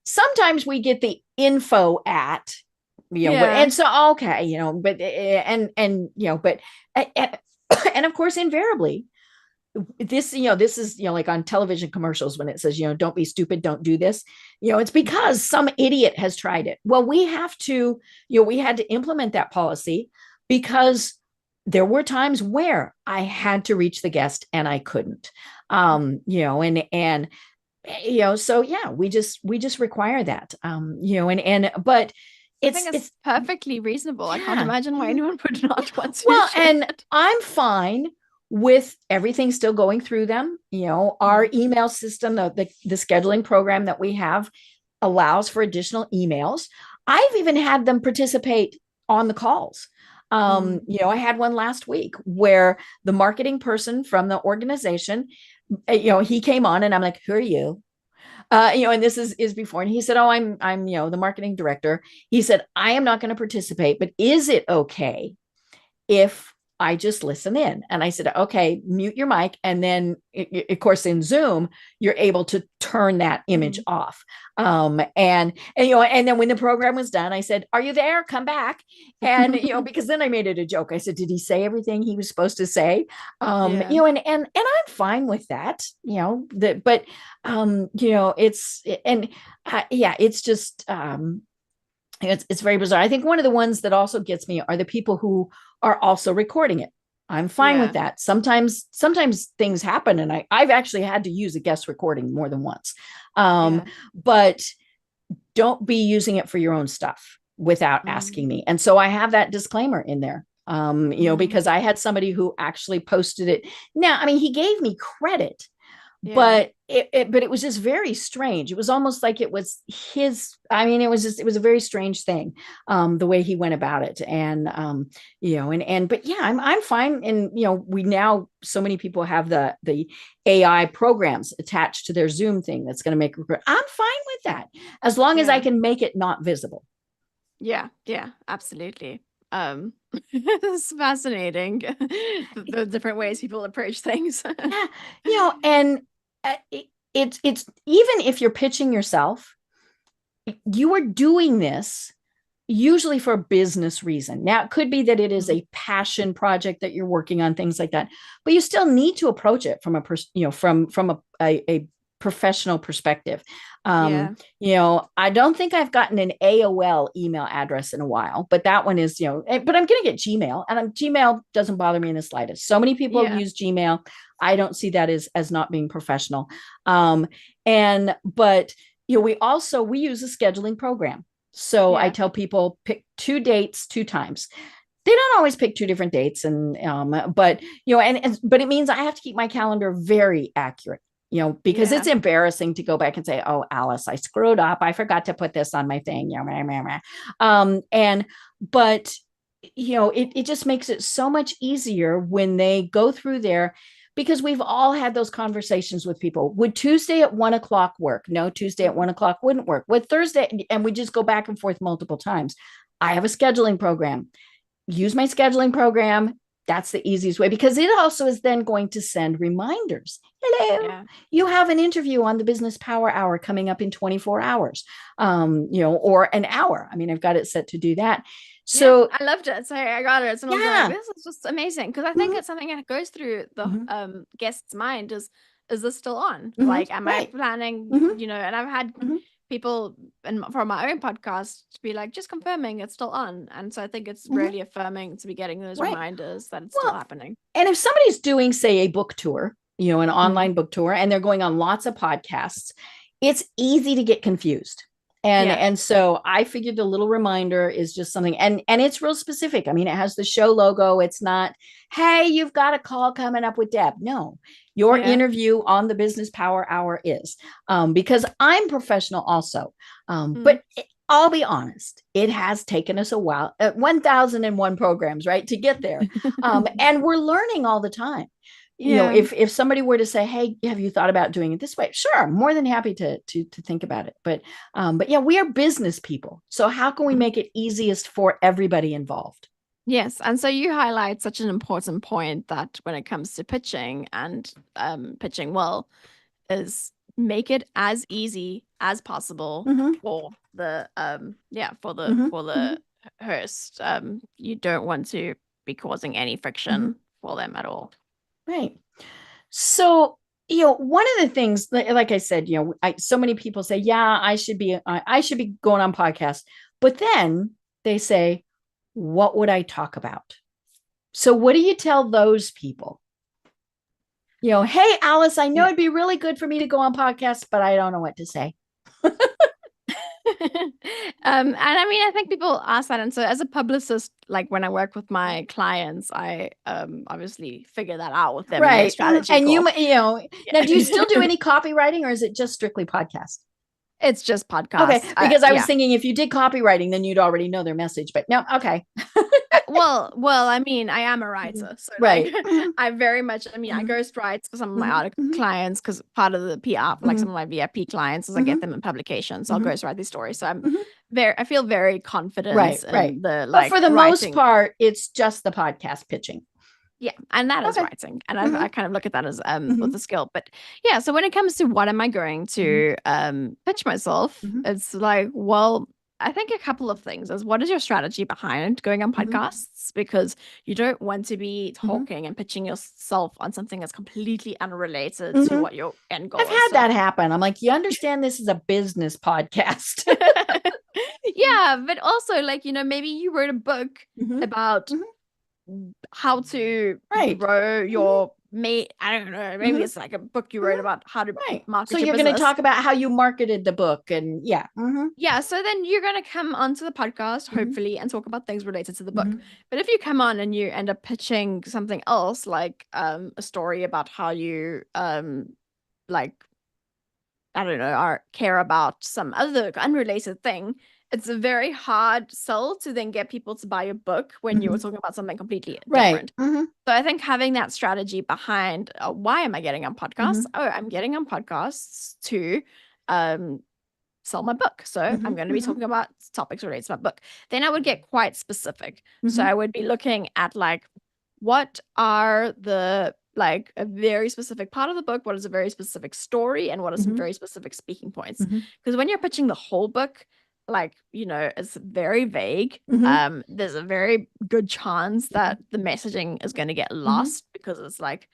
Sometimes we get the info at, and so, okay, but, and of course, invariably, this is, like on television commercials when it says, don't be stupid, don't do this, it's because some idiot has tried it. Well, we have to, we had to implement that policy because there were times where I had to reach the guest and I couldn't, so we just require that, but it's perfectly reasonable. I can't imagine why anyone would not want to. Well, and I'm fine with everything still going through them. Our email system, the scheduling program that we have allows for additional emails. I've even had them participate on the calls. I had one last week where the marketing person from the organization, he came on and I'm like, who are you? And this is before, and he said, oh, I'm the marketing director. He said, I am not going to participate, but is it okay if I just listen in? And I said, okay, mute your mic. And then of course in Zoom, you're able to turn that image off. And then when the program was done, I said, are you there? Come back. And, because then I made it a joke. I said, did he say everything he was supposed to say? And I'm fine with that, it's just, it's very bizarre. I think one of the ones that also gets me are the people who are also recording it. I'm fine with that. Sometimes things happen, and I've actually had to use a guest recording more than once. But don't be using it for your own stuff without asking me. And so I have that disclaimer in there. Because I had somebody who actually posted it. Now, I mean, he gave me credit, but it was just very strange. It was almost like it was his. I mean, it was a very strange thing, the way he went about it. And but yeah, I'm fine. And we now, so many people have the AI programs attached to their Zoom thing that's going to make. I'm fine with that as long as I can make it not visible. Yeah, absolutely. It's fascinating, the different ways people approach things. And it's even if you're pitching yourself, you are doing this usually for a business reason. Now, it could be that it is a passion project that you're working on, things like that, but you still need to approach it from a professional perspective. I don't think I've gotten an AOL email address in a while, but that one is, but I'm going to get Gmail, and Gmail doesn't bother me in the slightest. So many people use Gmail. I don't see that as not being professional. But we use a scheduling program. So I tell people, pick 2 dates, 2 times. They don't always pick 2 different dates. But it means I have to keep my calendar very accurate. Because it's embarrassing to go back and say, oh, Alice, I screwed up. I forgot to put this on my thing. It just makes it so much easier when they go through there, because we've all had those conversations with people. Would Tuesday at 1:00 work? No, Tuesday at 1:00 wouldn't work. Would Thursday? And we just go back and forth multiple times. I have a scheduling program. Use my scheduling program. That's the easiest way, because it also is then going to send reminders. Hello, you have an interview on the Business Power Hour coming up in 24 hours, or an hour. I mean, I've got it set to do that. So I loved it. So I got it. And I was like, this is just amazing. Because I think it's something that goes through the guest's mind is this still on? Like, am I planning, and I've had people from my own podcast to be like, just confirming it's still on. And so I think it's really affirming to be getting those reminders that it's still happening. And if somebody's doing, say, a book tour, an online book tour, and they're going on lots of podcasts, it's easy to get confused. And so I figured the little reminder is just something, and it's real specific. I mean, it has the show logo. It's not, hey, you've got a call coming up with Deb. No, your interview on the Business Power Hour is, because I'm professional also. But I'll be honest, it has taken us a while, 1,001 programs, right, to get there. And we're learning all the time. If somebody were to say, hey, have you thought about doing it this way? Sure, I'm more than happy to think about it. But we are business people. So how can we make it easiest for everybody involved? Yes. And so you highlight such an important point that when it comes to pitching and pitching well, is make it as easy as possible for the host. You don't want to be causing any friction for them at all. Right. So, one of the things, like I said, so many people say, yeah, I should be going on podcasts, but then they say, what would I talk about? So what do you tell those people? Hey, Alice, I know it'd be really good for me to go on podcasts, but I don't know what to say. And I mean, I think people ask that. And so as a publicist, like when I work with my clients, I obviously figure that out with them. Right. Strategy and now, do you still do any copywriting, or is it just strictly podcast? It's just podcast. Okay. Because I was thinking if you did copywriting, then you'd already know their message, but no. Okay. well, I mean, I am a writer. So right. I very much, I ghostwrite for some of my article clients, because part of the PR for like some of my VIP clients is I get them in publications. So I'll ghostwrite these stories. So I feel very confident. Right. But for the most part, it's just the podcast pitching. Yeah. And that is writing. And I kind of look at that as with the skill. But yeah, so when it comes to what am I going to pitch myself, it's like, well, I think a couple of things is, what is your strategy behind going on podcasts? Because you don't want to be talking and pitching yourself on something that's completely unrelated to what your end goal is. I've had that happen. I'm like, you understand this is a business podcast. Yeah, but also like, maybe you wrote a book about how to Right. grow your I don't know, maybe Mhm. it's like a book you wrote about how to Right. market So your you're going to business. talk about how you marketed the book and yeah. Mhm. Yeah, so then you're going to come onto the podcast, Mhm. hopefully, and talk about things related to the book. Mhm. But if you come on and you end up pitching something else, like a story about how you like I don't know, or care about some other unrelated thing, it's a very hard sell to then get people to buy your book when you were Mhm. talking about something completely Right. different. Mhm. So I think having that strategy behind why am I getting on podcasts? Mhm. Oh, I'm getting on podcasts to sell my book. So I'm Mhm. going to be Mhm. talking about topics related to my book. Then I would get quite specific. So Mhm. I would be looking at like, what are the like a very specific part of the book? What is a very specific story? And what are some Mhm. very specific speaking points? Mhm. Because when you're pitching the whole book, like, you know, it's very vague. Mhm. There's a very good chance that the messaging is going to get lost because it's like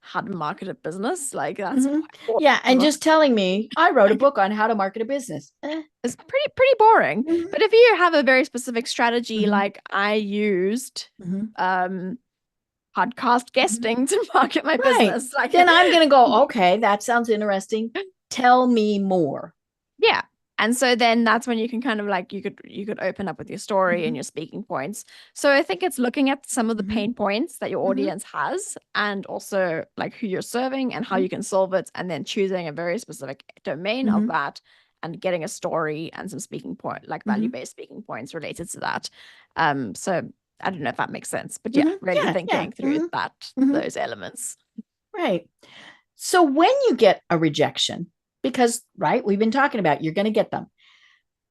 how to market a business. Like that's Mhm. quite Yeah, and boring. just telling me I wrote a book on how to market a business. It's pretty boring. Mhm. But if you have a very specific strategy, Mhm. like I used Mhm. podcast guesting to market my Right. business, like Then I'm going to go, okay, that sounds interesting. Tell me more. yeah. And so then that's when you can kind of like you could open up with your story Mhm. and your speaking points. So I think it's looking at some of the Mhm. pain points that your Mhm. audience has and also like who you're serving and how Mhm. you can solve it, and then choosing a very specific domain of Mhm. that and getting a story and some speaking point, like Mhm. value-based speaking points related to that. So I don't know if that makes sense, but yeah, Mhm. really Yeah, thinking yeah. through Mhm. that Mhm. those elements. Right. So when you get a rejection, because, right, we've been talking about you're going to get them.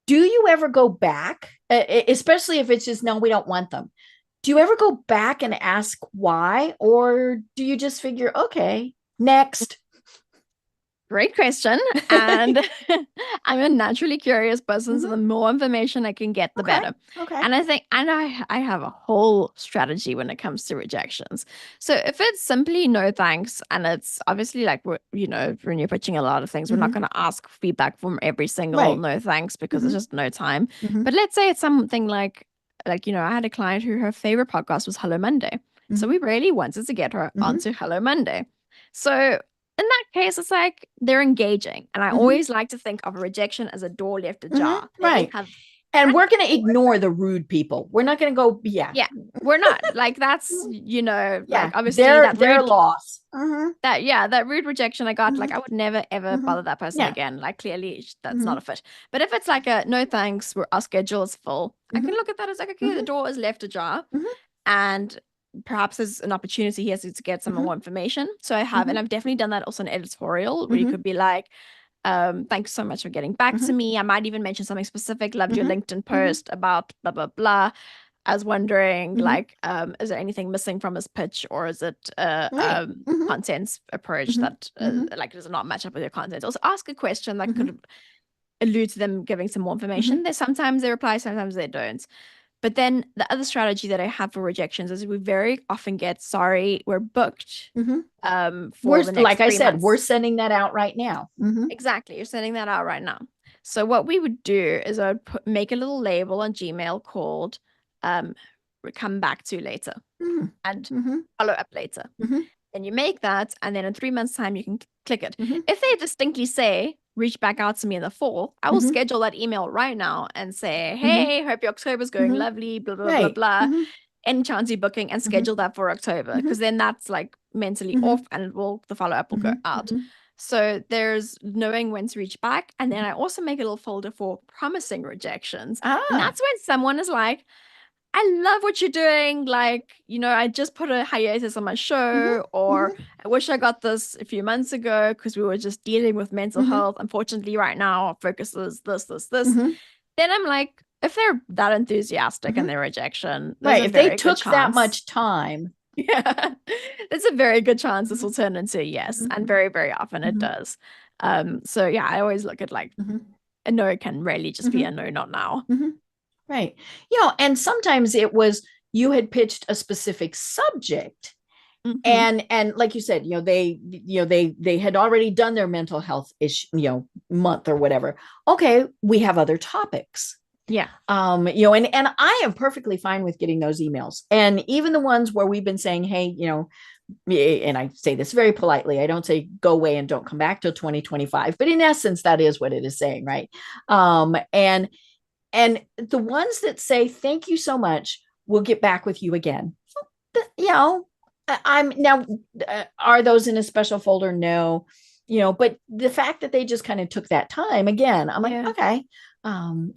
Do you ever go back, especially if it's just, no, we don't want them? Do you ever go back and ask why? Or do you just figure, okay, next? Great question. And I'm a naturally curious person, so Mhm. the more information I can get, the Okay. better. Okay. And I think, and I have a whole strategy when it comes to rejections. So if it's simply no thanks, and it's obviously like, you know, when you're pitching a lot of things, we're not Mhm. going to ask feedback from every single Right. no thanks because Mhm. it's just no time. Mhm. But let's say it's something like, you know, I had a client who her favorite podcast was Hello Monday. So Mhm. we really wanted to get her Mhm. onto Hello Monday. So in that case, it's like they're engaging. And I Mhm. always like to think of a rejection as a door left Mhm. ajar. They Right. have And that we're going to door ignore open. the rude people. We're not going to go, yeah. Yeah, we're not like that's, you know, Yeah. like obviously that Their rude loss. Mhm. that rude rejection I got, like Mhm. I would never ever Mhm. bother that person Yeah. again. Like clearly that's not Mhm. a fit. But if it's like a no thanks, our schedule is full, I can Mhm. look at that as like, okay, the Mhm. door is left ajar. Mhm. And perhaps there's an opportunity here to get some Mhm. more information. So I have, and Mhm. I've definitely done that also in editorial where you Mhm. could be like, thanks so much for getting back to Mhm. me. I might even mention something specific. Loved your Mhm. LinkedIn Mhm. post about blah, blah, blah. I was wondering, Mhm. like, is there anything missing from his pitch, or is it Right. Mhm. contents approach Mhm. that Mhm. like does it not match up with your content? Also ask a question that Mhm. could allude to them giving some more information. Mhm. There's sometimes they reply, sometimes they don't. But then the other strategy that I have for rejections is we very often get, sorry, we're booked Mhm. for the Like next I 3 said, we're months. sending that out right now. Mhm. Exactly. You're sending that out right now. So what we would do is I would make a little label on Gmail called um, come back to later Mhm. and Mhm. follow up later. Mhm. Then you make that, and then in 3 months' time, you can click it. Mhm. If they distinctly say, reach back out to me in the fall, I will Mhm. schedule that email right now and say, Mhm. hey, hope your October's going Mhm. lovely, blah, blah, blah, Right. blah. Mhm. Any chance you booking, and Mhm. schedule that for October, because Mhm. then that's like mentally Mhm. off and the follow-up will go Mhm. out. Mhm. So there's knowing when to reach back. And then I also make a little folder for promising rejections. And Ah. that's when someone is like, I love what you're doing. Like, you know, I just put a hiatus on my Mhm. show, or Mhm. I wish I got this a few months ago because we were just dealing with mental Mhm. health. Unfortunately, right now, our focus is this, this, this. Mhm. Then I'm like, if they're that enthusiastic in Mhm. their rejection, there's Right. a If they very good took that chance. much time. Yeah, there's a very good chance this Mhm. will turn into a yes. Mhm. And very, very often it Mhm. does. So yeah, I always look at like Mhm. a no can really just be Mhm. a no, not now. Mhm. Right. And sometimes it was you had pitched a specific subject Mhm. and like you said, they had already done their mental health issue, month or whatever. Okay, we have other topics. Yeah. And I am perfectly fine with getting those emails. And even the ones where we've been saying, hey, and I say this very politely, I don't say go away and don't come back till 2025, but in essence, that is what it is saying, right? And the ones that say, thank you so much, we'll get back with you again. I'm now, are those in a special folder? No, but the fact that they just kind of took that time again, I'm like, okay. And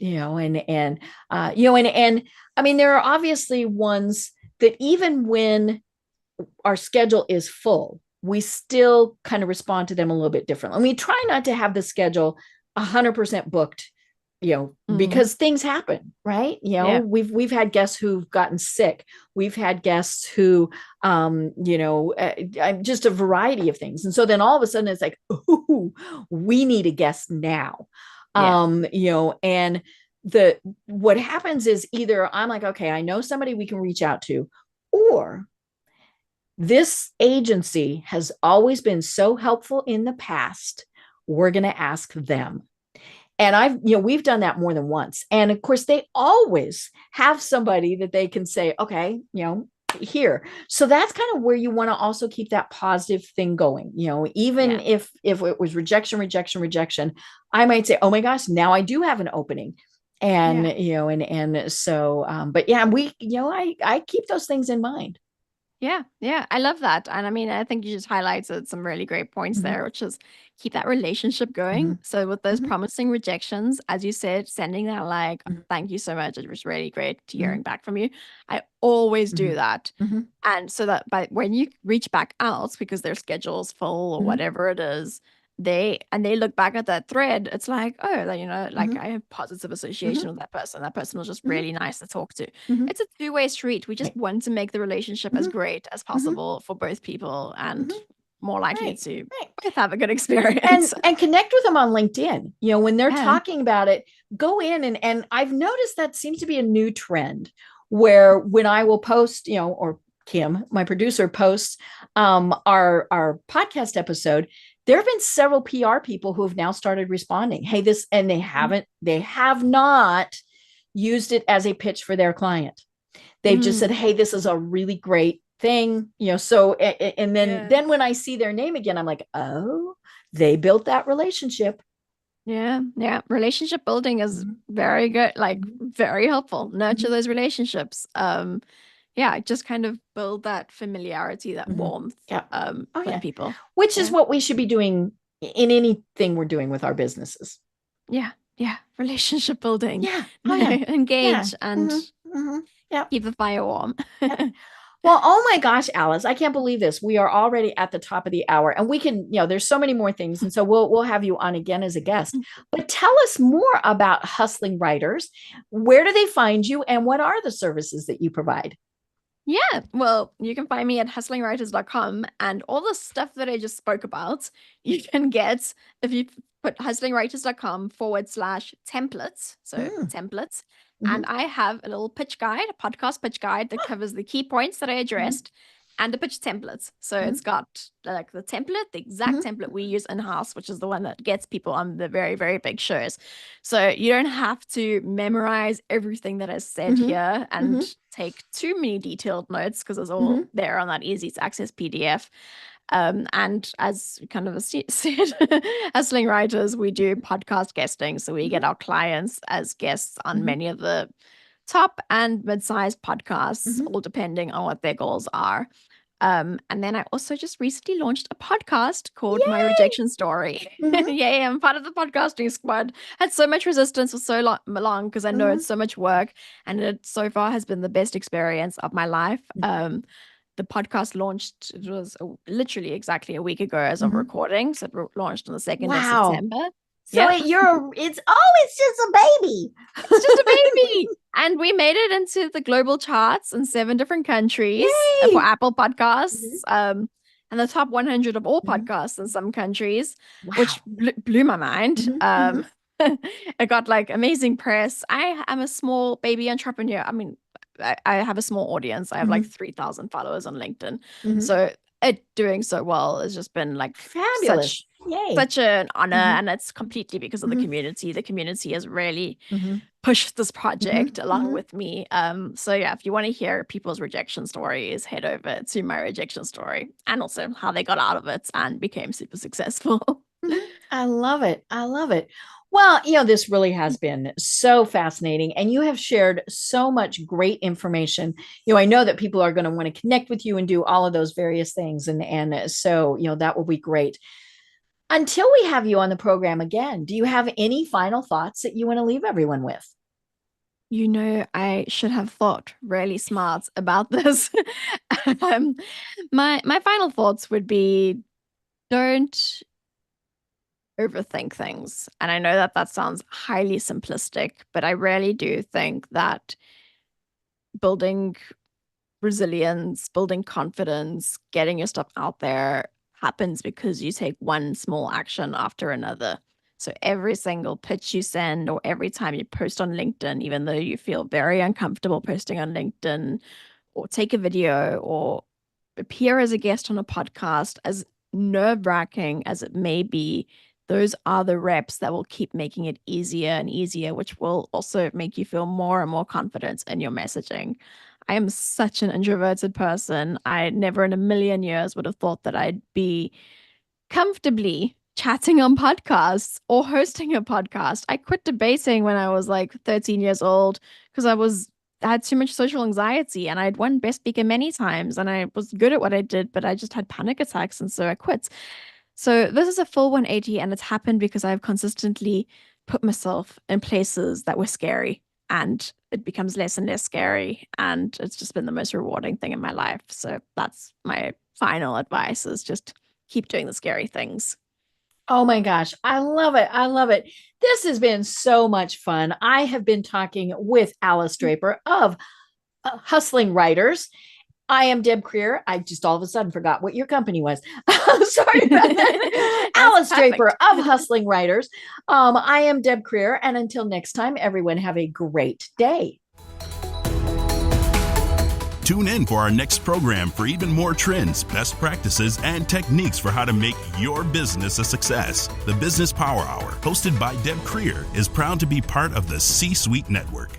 I mean, there are obviously ones that even when our schedule is full, we still kind of respond to them a little bit differently. And we try not to have the schedule 100% booked, because things happen, right? We've had guests who've gotten sick. We've had guests who, just a variety of things. And so then all of a sudden it's like, ooh, we need a guest now. And what happens is either I'm like, okay, I know somebody we can reach out to, or this agency has always been so helpful in the past, we're going to ask them. And we've done that more than once. And of course, they always have somebody that they can say, okay, here. So that's kind of where you want to also keep that positive thing going. Even if it was rejection, I might say, oh my gosh, now I do have an opening. And, but yeah, I keep those things in mind. Yeah, I love that. And I mean, I think you just highlighted some really great points there, which is keep that relationship going. So with those promising rejections, as you said, sending that like, thank you so much. It was really great hearing back from you. I always do that. And so that when you reach back out because their schedule's full or whatever it is, they look back at that thread, it's like, oh, like I have positive association with that person. That person was just really nice to talk to. It's a two-way street. We just want to make the relationship as great as possible for both people and more likely to both have a good experience. And connect with them on LinkedIn. When they're talking about it, go in and I've noticed that seems to be a new trend where when I will post, or Kim, my producer, posts our podcast episode, there have been several PR people who have now started responding. Hey, and they have not used it as a pitch for their client. They've just said, hey, this is a really great thing, so, and then when I see their name again, I'm like, oh, they built that relationship. Yeah. Relationship building is very good, like very helpful. Nurture those relationships. Just kind of build that familiarity, that warmth with people. Which is what we should be doing in anything we're doing with our businesses. Yeah. Relationship building. Engage and keep the fire warm. Well, oh my gosh, Alice, I can't believe this. We are already at the top of the hour and we can, there's so many more things. And so we'll have you on again as a guest, but tell us more about Hustling Writers. Where do they find you and what are the services that you provide? Yeah, well, you can find me at hustlingwriters.com and all the stuff that I just spoke about, you can get if you put hustlingwriters.com/templates. So templates. And I have a little pitch guide, a podcast pitch guide that covers the key points that I addressed and the pitch templates. So it's got like the template, the exact template we use in-house, which is the one that gets people on the very, very big shows. So you don't have to memorize everything that I said here and take too many detailed notes because it's all there on that easy to access PDF. And as kind of said, Hustling Writers, we do podcast guesting. So we get our clients as guests on many of the top and mid-sized podcasts, all depending on what their goals are. And then I also just recently launched a podcast called My Rejection Story. Yay, I'm part of the podcasting squad. Had so much resistance for so long because I know it's so much work and it so far has been the best experience of my life. The podcast launched, it was literally exactly a week ago as of recording. So it launched on the 2nd of September. So it's just a baby. It's just a baby. And we made it into the global charts in 7 different countries for Apple Podcasts. And the top 100 of all podcasts in some countries, which blew my mind. It got like amazing press. I am a small baby entrepreneur. I mean, I have a small audience. I have like 3,000 followers on LinkedIn. So it doing so well has just been like Fabulous. Yay. such an honor. Mhm. And it's completely because of Mhm. the community. The community has really Mhm. pushed this project Mhm. along Mhm. with me. So yeah, if you want to hear people's rejection stories, head over to my rejection story and also how they got out of it and became super successful. I love it. I love it. Well, this really has been so fascinating, and you have shared so much great information. I know that people are going to want to connect with you and do all of those various things, and so that will be great. Until we have you on the program again, do you have any final thoughts that you want to leave everyone with? I should have thought really smart about this. um, my final thoughts would be, don't overthink things. And I know that that sounds highly simplistic, but I really do think that building resilience, building confidence, getting your stuff out there happens because you take one small action after another. So every single pitch you send or every time you post on LinkedIn, even though you feel very uncomfortable posting on LinkedIn, or take a video or appear as a guest on a podcast, as nerve-wracking as it may be, those are the reps that will keep making it easier and easier, which will also make you feel more and more confident in your messaging. I am such an introverted person. I never in a million years would have thought that I'd be comfortably chatting on podcasts or hosting a podcast. I quit debating when I was like 13 years old because I had too much social anxiety, and I'd won Best Speaker many times and I was good at what I did, but I just had panic attacks, and so I quit. So this is a full 180, and it's happened because I've consistently put myself in places that were scary, and it becomes less and less scary, and it's just been the most rewarding thing in my life. So that's my final advice, is just keep doing the scary things. Oh my gosh, I love it. I love it. This has been so much fun. I have been talking with Alice Draper of Hustling Writers. I am Deb Creer. I just all of a sudden forgot what your company was. Sorry about that. Alice Draper of Hustling Writers. I am Deb Creer. And until next time, everyone have a great day. Tune in for our next program for even more trends, best practices, and techniques for how to make your business a success. The Business Power Hour, hosted by Deb Creer, is proud to be part of the C-Suite Network.